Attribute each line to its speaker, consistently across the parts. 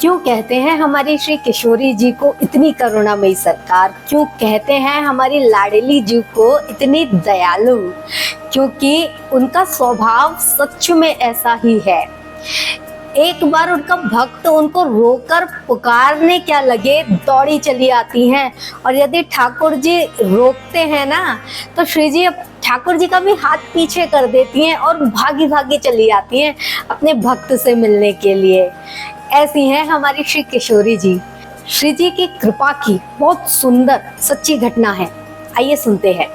Speaker 1: क्यों कहते हैं हमारी श्री किशोरी जी को इतनी करुणामयी सरकार? क्यों कहते हैं हमारी लाडली जी को इतनी दयालु? क्योंकि उनका स्वभाव सच में ऐसा ही है। एक बार उनका भक्त उनको रोकर पुकारने क्या लगे, दौड़ी चली आती हैं। और यदि ठाकुर जी रोकते हैं ना, तो श्री जी ठाकुर जी का भी हाथ पीछे कर देती हैं और भागी भागी चली आती हैं अपने भक्त से मिलने के लिए। ऐसी हैं हमारी श्री किशोरी जी। श्री जी की कृपा की बहुत सुंदर सच्ची घटना है, आइए सुनते हैं।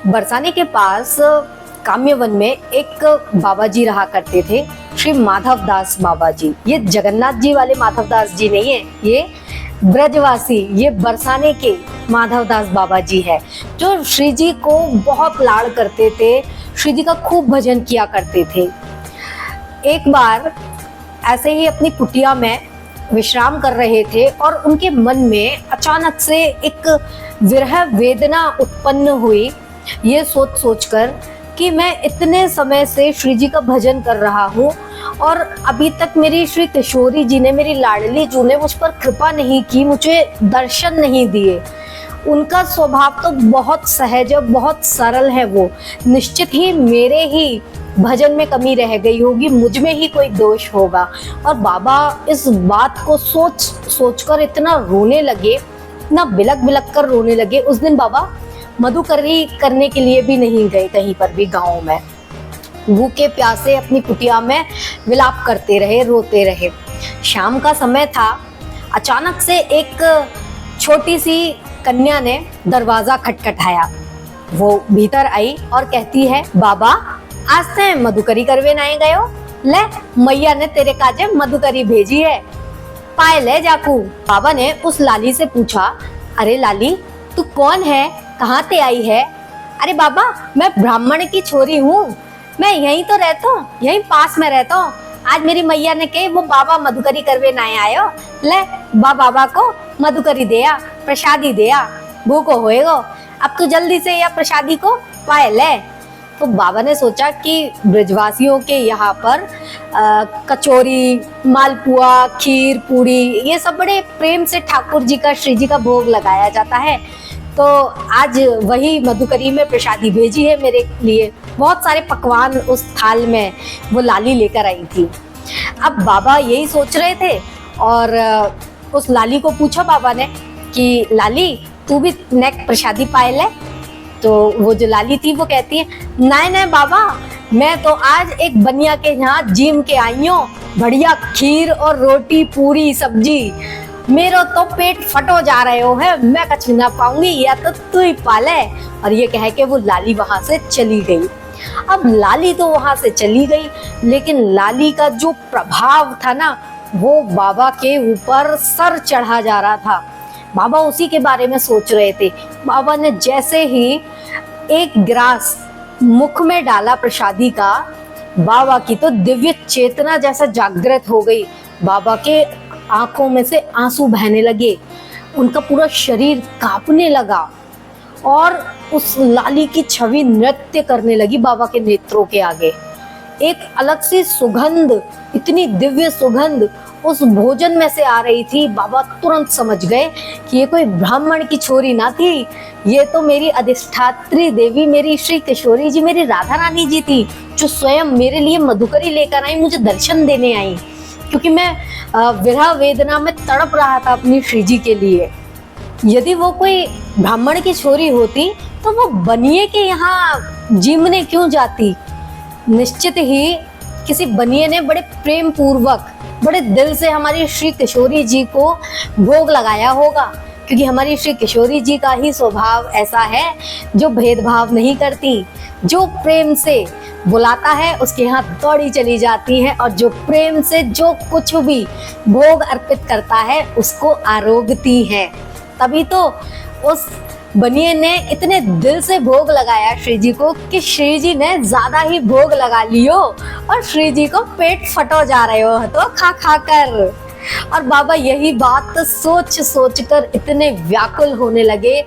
Speaker 1: बरसाने के पास काम्यवन में एक बाबा जी रहा करते थे, श्री माधव दास बाबा जी। ये जगन्नाथ जी वाले माधव दास जी नहीं है, ये ब्रजवासी, ये बरसाने के माधव दास बाबा जी है, जो श्री जी को बहुत लाड़ करते थे, श्री जी का खूब भजन किया करते थे। एक बार ऐसे ही अपनी कुटिया में विश्राम कर रहे थे और उनके मन में अचानक से एक विरह वेदना उत्पन्न हुई, ये सोच सोचकर कि मैं इतने समय से श्री जी का भजन कर रहा हूँ और अभी तक मेरी श्री किशोरी जी ने, मेरी लाडली जी ने मुझ पर कृपा नहीं की, मुझे दर्शन नहीं दिए। उनका स्वभाव तो बहुत सहज, बहुत सरल है, वो निश्चित ही मेरे ही भजन में कमी रह गई होगी, मुझ में ही कोई दोष होगा। और बाबा इस बात को सोच सोचकर इतना रोने लगे, इतना बिलक बिलक कर रोने लगे। उस दिन बाबा मधुकरी करने के लिए भी नहीं गए कहीं पर भी गाँव में, भूखे प्यासे अपनी कुटिया में विलाप करते रहे, रोते रहे। शाम का समय था, अचानक से एक छोटी सी कन्या ने दरवाजा खटखटाया। वो भीतर आई और कहती है, बाबा आज से मधुकरी करवे नहीं गए हो, ले मैया ने तेरे काजे मधुकरी भेजी है, पाए ले जाकू। बाबा ने उस लाली से पूछा, अरे लाली तू कौन है, कहाँ ते आई है? अरे बाबा मैं ब्राह्मण की छोरी हूँ, मैं यहीं तो रहता हूँ, यहीं पास में रहता हूँ। आज मेरी मैया ने कही वो बाबा मधुकरी करवे नहीं आयो, ले बाबा को मधुकरी दिया, प्रसादी दिया, भूखो होएगो, अब तू जल्दी से या प्रसादी को पाए ले। तो बाबा ने सोचा कि ब्रजवासियों के यहाँ पर कचौरी, मालपुआ, खीर, पूड़ी, ये सब बड़े प्रेम से ठाकुर जी का, श्री जी का भोग लगाया जाता है, तो आज वही मधुकरी में प्रसादी भेजी है मेरे लिए। बहुत सारे पकवान उस थाल में वो लाली लेकर आई थी। अब बाबा यही सोच रहे थे और उस लाली को पूछा बाबा ने कि लाली तू भी नेक प्रसादी पाए ले। तो वो जो लाली थी वो कहती है, नहीं नहीं बाबा, मैं तो आज एक बनिया के यहाँ जिम के आई हूँ, बढ़िया खीर और रोटी, पूरी, सब्जी, मेरा तो पेट फटो जा रहे हो है, मैं कुछ ना पाऊंगी, या तो तू ही पाले। और ये कह के वो लाली वहां से चली गई। अब लाली तो वहां से चली गई, लेकिन लाली का जो प्रभाव था ना, वो बाबा के ऊपर सर चढ़ा जा रहा था। बाबा उसी के बारे में सोच रहे थे। बाबा ने जैसे ही एक गिलास मुख में डाला प्रसादी का, बाबा की तो दिव्य चेतना जैसा जागृत हो गई। बाबा के आंखों में से आंसू बहने लगे, उनका पूरा शरीर कांपने लगा और उस लाली की छवि नृत्य करने लगी बाबा के नेत्रों के आगे। एक अलग सी सुगंध, इतनी दिव्य सुगंध उस भोजन में से आ रही थी। बाबा तुरंत समझ गए कि ये कोई ब्राह्मण की छोरी ना थी, ये तो मेरी अधिष्ठात्री देवी, मेरी श्री किशोरी जी, मेरी राधा रानी जी थी, जो स्वयं मेरे लिए मधुकरी लेकर आई, मुझे दर्शन देने आई, क्योंकि मैं विरह वेदना में तड़प रहा था अपनी श्री जी के लिए। यदि वो कोई ब्राह्मण की छोरी होती तो वो बनिए के यहाँ जिमने क्यों जाती? निश्चित ही किसी बनिए ने बड़े प्रेम पूर्वक, बड़े दिल से हमारी श्री किशोरी जी को भोग लगाया होगा, क्योंकि हमारी श्री किशोरी जी का ही स्वभाव ऐसा है जो भेदभाव नहीं करती, जो प्रेम से बुलाता है उसके यहाँ दौड़ी चली जाती है, और जो प्रेम से जो कुछ भी भोग अर्पित करता है उसको आरोगती है। तभी तो उस बनिए ने इतने दिल से भोग लगाया श्री जी को कि श्री जी ने ज्यादा ही भोग लगा लियो और श्री जी को पेट फटो जा रहे हो तो खा खा कर। और बाबा यही बात सोच सोच कर इतने व्याकुल होने लगे,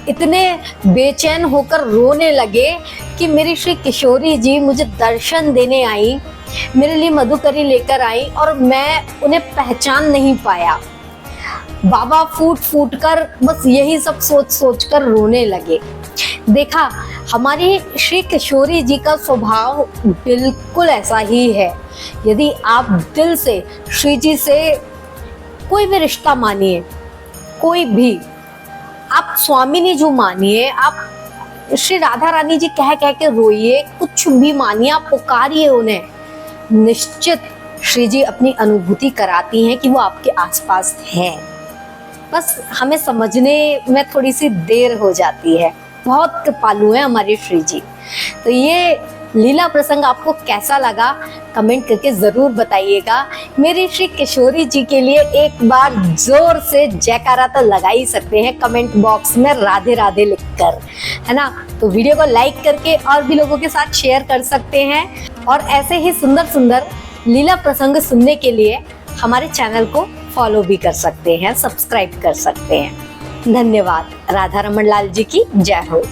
Speaker 1: इतने बेचैन होकर रोने लगे कि मेरी श्री किशोरी जी मुझे दर्शन देने आई, मेरे लिए मधुकरी लेकर आई और मैं उन्हें पहचान नहीं पाया। बाबा फूट फूट कर बस यही सब सोच सोच कर रोने लगे। देखा, हमारी श्री किशोरी जी का स्वभाव बिल्कुल ऐसा ही है। यदि आप दिल से श्री जी से कोई भी रिश्ता मानिए, कोई भी, आप स्वामिनी जो मानिए, आप श्री राधा रानी जी कह कह के रोइए, कुछ भी मानिए, आप पुकारिए उन्हें, निश्चित श्री जी अपनी अनुभूति कराती हैं कि वो आपके आसपास हैं। बस हमें समझने में थोड़ी सी देर हो जाती है। बहुत कृपालु है हमारे श्री जी। तो ये लीला प्रसंग आपको कैसा लगा कमेंट करके जरूर बताइएगा। मेरी श्री किशोरी जी के लिए एक बार जोर से जयकारा तो लगा ही सकते हैं कमेंट बॉक्स में राधे राधे लिखकर, है ना। तो वीडियो को लाइक करके और भी लोगों के साथ शेयर कर सकते हैं और ऐसे ही सुंदर सुंदर लीला प्रसंग सुनने के लिए हमारे चैनल को फॉलो भी कर सकते हैं, सब्सक्राइब कर सकते हैं। धन्यवाद। राधा रमन लाल जी की जय हो।